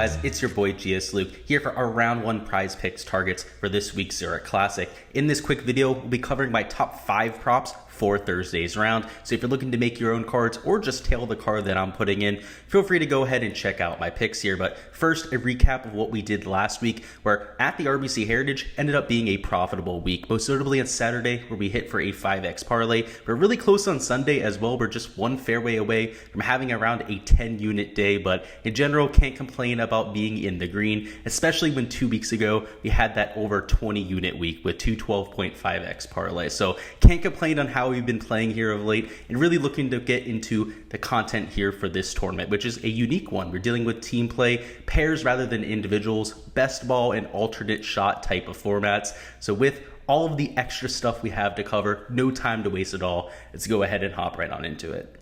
guys? It's your boy Gsluke here for our round 1 prize picks targets for this week's Zurich Classic. In this quick video, we'll be covering my top 5 props for Thursday's round. So if you're looking to make your own cards or just tail the card that I'm putting in, feel free to go ahead and check out my picks here. But first, a recap of what we did last week, where at the RBC Heritage ended up being a profitable week, most notably on Saturday where we hit for a 5x parlay. We're really close on Sunday as well. We're just one fairway away from having around a 10 unit day, but in general, can't complain about being in the green, especially when 2 weeks ago we had that over 20 unit week with two 12.5x parlays. So can't complain on how we've been playing here of late, and really looking to get into the content here for this tournament, which is a unique one. We're dealing with team play, pairs rather than individuals, best ball and alternate shot type of formats. So with all of the extra stuff we have to cover, no time to waste at all. Let's go ahead and hop right on into it.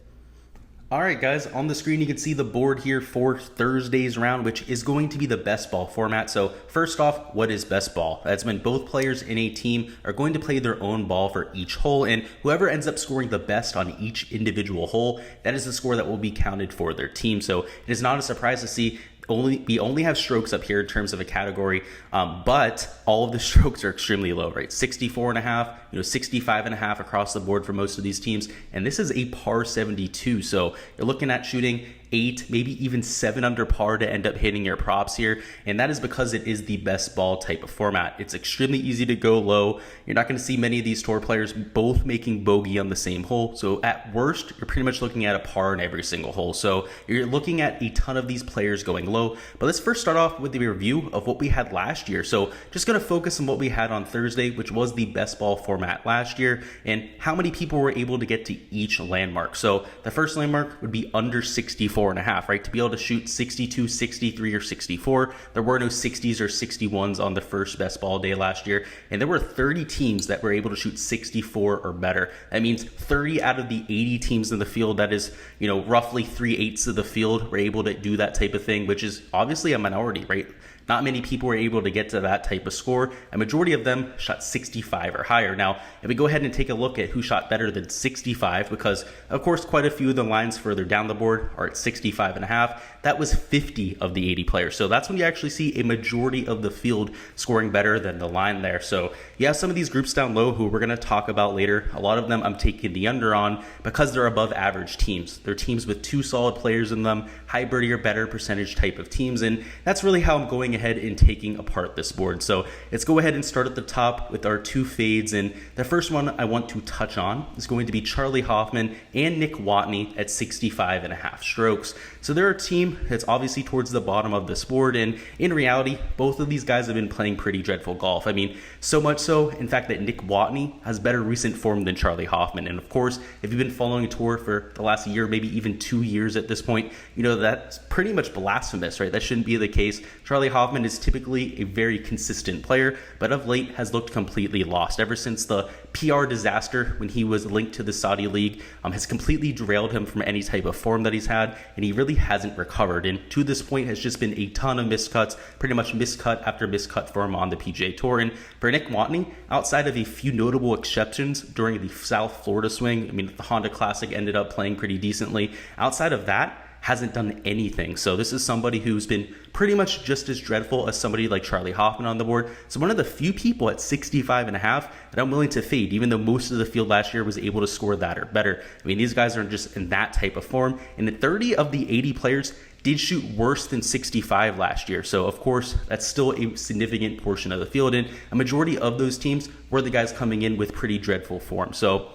All right, guys, on the screen, you can see the board here for Thursday's round, which is going to be the best ball format. So first off, what is best ball? That's when both players in a team are going to play their own ball for each hole, and whoever ends up scoring the best on each individual hole, that is the score that will be counted for their team. So it is not a surprise to see we only have strokes up here in terms of a category, but all of the strokes are extremely low, right? 64.5, 65.5 across the board for most of these teams, and this is a par 72. So you're looking at shooting 8, maybe even 7 under par to end up hitting your props here, and that is because it is the best ball type of format. It's extremely easy to go low. You're not going to see many of these tour players both making bogey on the same hole, so at worst, you're pretty much looking at a par in every single hole. So you're looking at a ton of these players going low, but let's first start off with the review of what we had last year. So just going to focus on what we had on Thursday, which was the best ball format last year, and how many people were able to get to each landmark. So the first landmark would be under 64.5, right? To be able to shoot 62, 63, or 64. There were no 60s or 61s on the first best ball day last year, and there were 30 teams that were able to shoot 64 or better. That means 30 out of the 80 teams in the field, that is, roughly 3/8 of the field, were able to do that type of thing, which is obviously a minority, right? Not many people were able to get to that type of score. A majority of them shot 65 or higher. Now, if we go ahead and take a look at who shot better than 65, because of course quite a few of the lines further down the board are at 65.5, that was 50 of the 80 players. So that's when you actually see a majority of the field scoring better than the line there. So you have some of these groups down low who we're going to talk about later. A lot of them I'm taking the under on because they're above average teams. They're teams with 2 solid players in them, hybrid or better percentage type of teams, and that's really how I'm going ahead and taking apart this board. So let's go ahead and start at the top with our 2 fades, and the first one I want to touch on is going to be Charlie Hoffman and Nick Watney at 65.5 strokes. So they're a team that's obviously towards the bottom of this board, and in reality, both of these guys have been playing pretty dreadful golf. I mean, so much so, in fact, that Nick Watney has better recent form than Charlie Hoffman. And of course, if you've been following a tour for the last year, maybe even 2 years at this point, that's pretty much blasphemous, right? That shouldn't be the case. Charlie Hoffman is typically a very consistent player, but of late has looked completely lost. Ever since the PR disaster when he was linked to the Saudi League has completely derailed him from any type of form that he's had, and he really hasn't recovered. And to this point has just been a ton of miscuts, pretty much miscut after miscut for him on the PGA Tour. And for Nick Watney, outside of a few notable exceptions during the South Florida swing, the Honda Classic ended up playing pretty decently. Outside of that, hasn't done anything. So this is somebody who's been pretty much just as dreadful as somebody like Charlie Hoffman on the board. So one of the few people at 65.5 that I'm willing to fade, even though most of the field last year was able to score that or better. These guys are just in that type of form. And the 30 of the 80 players did shoot worse than 65 last year. So of course, that's still a significant portion of the field. And a majority of those teams were the guys coming in with pretty dreadful form. So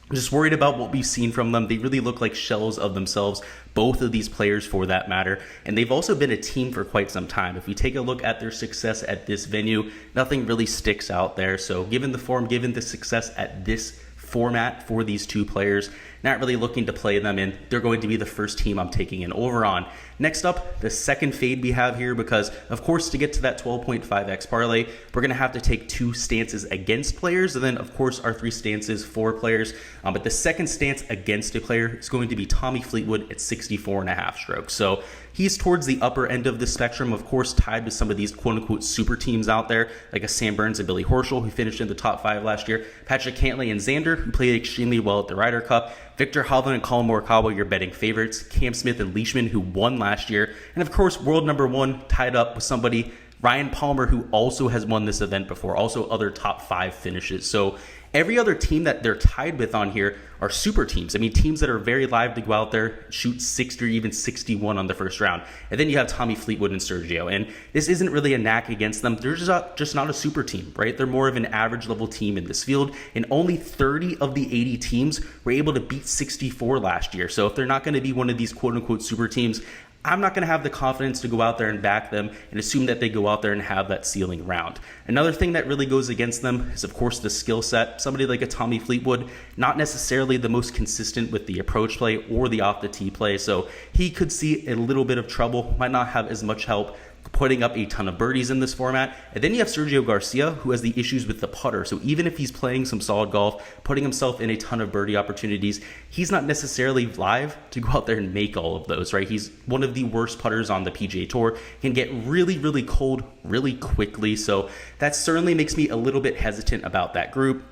I'm just worried about what we've seen from them. They really look like shells of themselves, both of these players for that matter. And they've also been a team for quite some time. If we take a look at their success at this venue, nothing really sticks out there. So given the form, given the success at this format for these 2 players, not really looking to play them in. They're going to be the first team I'm taking an over on. Next up, the second fade we have here, because of course to get to that 12.5x parlay, we're going to have to take 2 stances against players, and then of course our 3 stances for players. But the second stance against a player is going to be Tommy Fleetwood at 64.5 strokes. So he's towards the upper end of the spectrum, of course, tied with some of these quote-unquote super teams out there, like a Sam Burns and Billy Horschel, who finished in the top 5 last year, Patrick Cantlay and Xander, who played extremely well at the Ryder Cup, Victor Hovland and Colin Morikawa, your betting favorites, Cam Smith and Leishman, who won last year, and of course, world number 1 tied up with somebody, Ryan Palmer, who also has won this event before, also other top 5 finishes. So every other team that they're tied with on here are super teams. I mean, teams that are very live to go out there, shoot 60 or even 61 on the first round. And then you have Tommy Fleetwood and Sergio. And this isn't really a knack against them. They're just not a super team, right? They're more of an average level team in this field. And only 30 of the 80 teams were able to beat 64 last year. So if they're not going to be one of these quote unquote super teams, I'm not going to have the confidence to go out there and back them and assume that they go out there and have that ceiling round. Another thing that really goes against them is, of course, the skill set. Somebody like a Tommy Fleetwood, not necessarily the most consistent with the approach play or the off the tee play. So he could see a little bit of trouble, might not have as much help putting up a ton of birdies in this format. And then you have Sergio Garcia, who has the issues with the putter. So even if he's playing some solid golf, putting himself in a ton of birdie opportunities, he's not necessarily live to go out there and make all of those, right? He's one of the worst putters on the PGA Tour, can get really, really cold really quickly. So that certainly makes me a little bit hesitant about that group.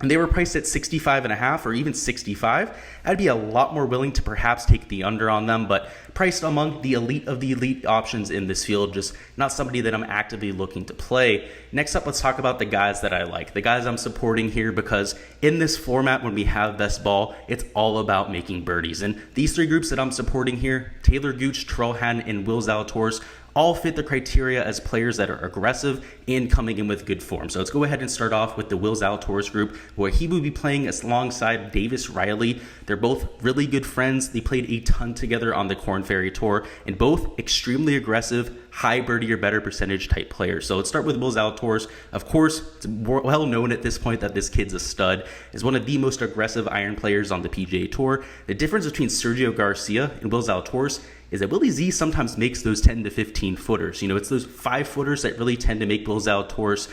And they were priced at 65.5 or even 65. I'd be a lot more willing to perhaps take the under on them, but priced among the elite of the elite options in this field, just not somebody that I'm actively looking to play. Next up, let's talk about the guys that I like, the guys I'm supporting here, because in this format, when we have best ball, it's all about making birdies. And these 3 groups that I'm supporting here, Taylor Gooch, Terrell Hatton, and Will Zalatoris, all fit the criteria as players that are aggressive and coming in with good form. So let's go ahead and start off with the Will Zalatoris group, where he will be playing alongside Davis Riley. They're both really good friends. They played a ton together on the Korn Ferry Tour, and both extremely aggressive, high birdie or better percentage type players. So let's start with Will Zalatoris. Of course, it's well known at this point that this kid's a stud, is one of the most aggressive iron players on the PGA Tour. The difference between Sergio Garcia and Will Zalatoris is that Willie Z sometimes makes those 10 to 15 footers. You know, it's those 5 footers that really tend to make Will Zalatoris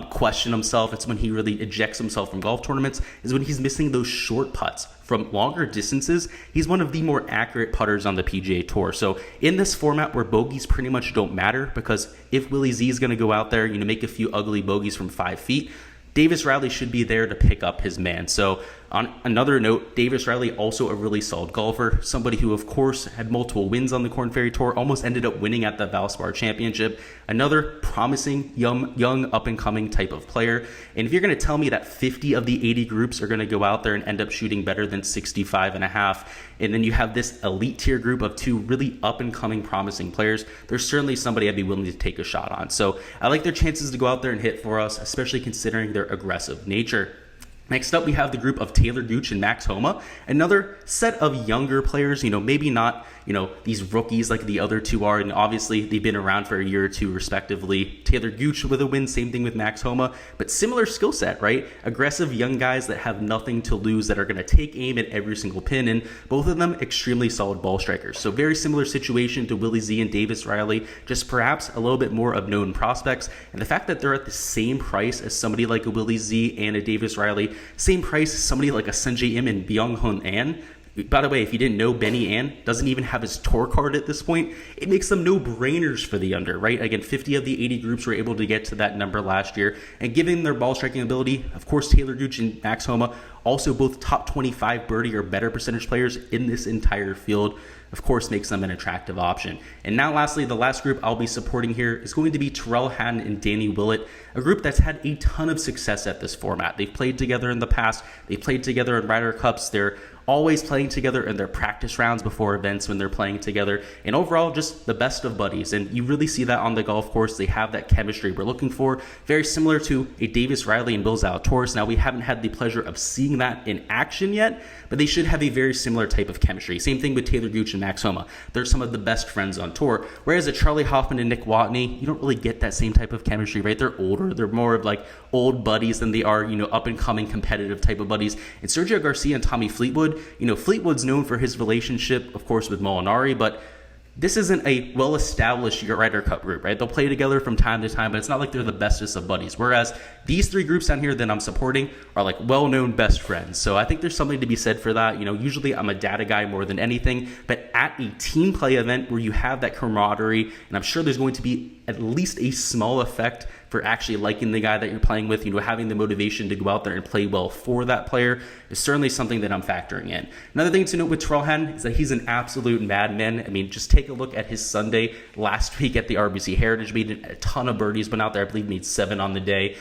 question himself. It's when he really ejects himself from golf tournaments, is when he's missing those short putts from longer distances. He's one of the more accurate putters on the PGA Tour. So in this format where bogeys pretty much don't matter, because if Willie Z is going to go out there, you know, make a few ugly bogeys from 5 feet, Davis Riley should be there to pick up his man. So on another note, Davis Riley, also a really solid golfer, somebody who, of course, had multiple wins on the Korn Ferry Tour, almost ended up winning at the Valspar Championship. Another promising, young up-and-coming type of player. And if you're going to tell me that 50 of the 80 groups are going to go out there and end up shooting better than 65.5, and then you have this elite tier group of 2 really up-and-coming promising players, there's certainly somebody I'd be willing to take a shot on. So I like their chances to go out there and hit for us, especially considering their aggressive nature. Next up, we have the group of Taylor Gooch and Max Homa, another set of younger players, you know, maybe not, you know, these rookies like the other 2 are, and obviously they've been around for a year or 2 respectively. Taylor Gooch with a win, same thing with Max Homa, but similar skill set, right? Aggressive young guys that have nothing to lose, that are going to take aim at every single pin, and both of them extremely solid ball strikers. So very similar situation to Willie Z and Davis Riley, just perhaps a little bit more of known prospects, and the fact that they're at the same price as somebody like a Willie Z and a Davis Riley, same price as somebody like a Sungjae Im and Byung-Hun An. By the way, if you didn't know, Benny An doesn't even have his tour card at this point. It makes them no-brainers for the under, right? Again, 50 of the 80 groups were able to get to that number last year. And given their ball striking ability, of course, Taylor Gooch and Max Homa, also both top 25 birdie or better percentage players in this entire field, of course, makes them an attractive option. And now lastly, the last group I'll be supporting here is going to be Terrell Hatton and Danny Willett, a group that's had a ton of success at this format. They've played together in the past. They've played together in Ryder Cups. They're always playing together in their practice rounds before events when they're playing together, and overall just the best of buddies. And you really see that on the golf course. They have that chemistry we're looking for, very similar to a Davis Riley and Will Zalatoris. Now, we haven't had the pleasure of seeing that in action yet, but they should have a very similar type of chemistry. Same thing with Taylor Gooch and Max Homa. They're some of the best friends on tour, whereas a Charlie Hoffman and Nick Watney, you don't really get that same type of chemistry, right? They're older. They're more of like old buddies than they are, you know, up-and-coming competitive type of buddies. And Sergio Garcia and Tommy Fleetwood, you know, Fleetwood's known for his relationship, of course, with Molinari, but this isn't a well-established Ryder Cup group, right? They'll play together from time to time, but it's not like they're the bestest of buddies. Whereas these three groups down here that I'm supporting are like well-known best friends. So I think there's something to be said for that. Usually I'm a data guy more than anything, but at a team play event where you have that camaraderie, and I'm sure there's going to be at least a small effect for actually liking the guy that you're playing with, having the motivation to go out there and play well for that player is certainly something that I'm factoring in. Another thing to note with Terrell is that he's an absolute madman. I mean, just take a look at his Sunday last week at the RBC Heritage Meeting. A ton of birdies went out there. I believe he made 7 on the day.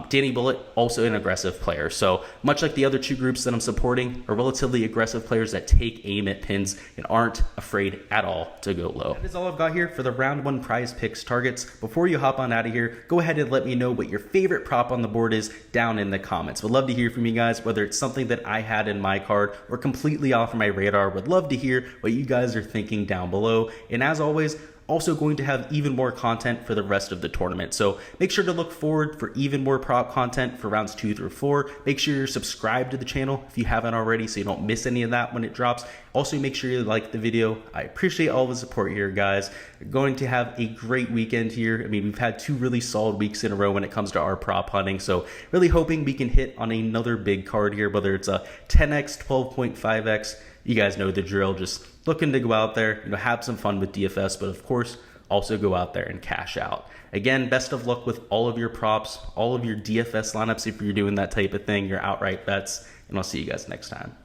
Danny Willett, also an aggressive player. So much like the other two groups that I'm supporting, are relatively aggressive players that take aim at pins and aren't afraid at all to go low. That is all I've got here for the round 1 prize picks targets. Before you hop on out of here, go ahead and let me know what your favorite prop on the board is down in the comments. Would love to hear from you guys, whether it's something that I had in my card or completely off my radar. Would love to hear what you guys are thinking down below. And as always, also going to have even more content for the rest of the tournament. So make sure to look forward for even more prop content for rounds 2 through 4. Make sure you're subscribed to the channel if you haven't already so you don't miss any of that when it drops. Also, make sure you like the video. I appreciate all the support here, guys. We're going to have a great weekend here. I mean, we've had 2 really solid weeks in a row when it comes to our prop hunting. So really hoping we can hit on another big card here, whether it's a 10x, 12.5x. You guys know the drill. Just looking to go out there, have some fun with DFS, but of course, also go out there and cash out. Again, best of luck with all of your props, all of your DFS lineups if you're doing that type of thing, your outright bets, and I'll see you guys next time.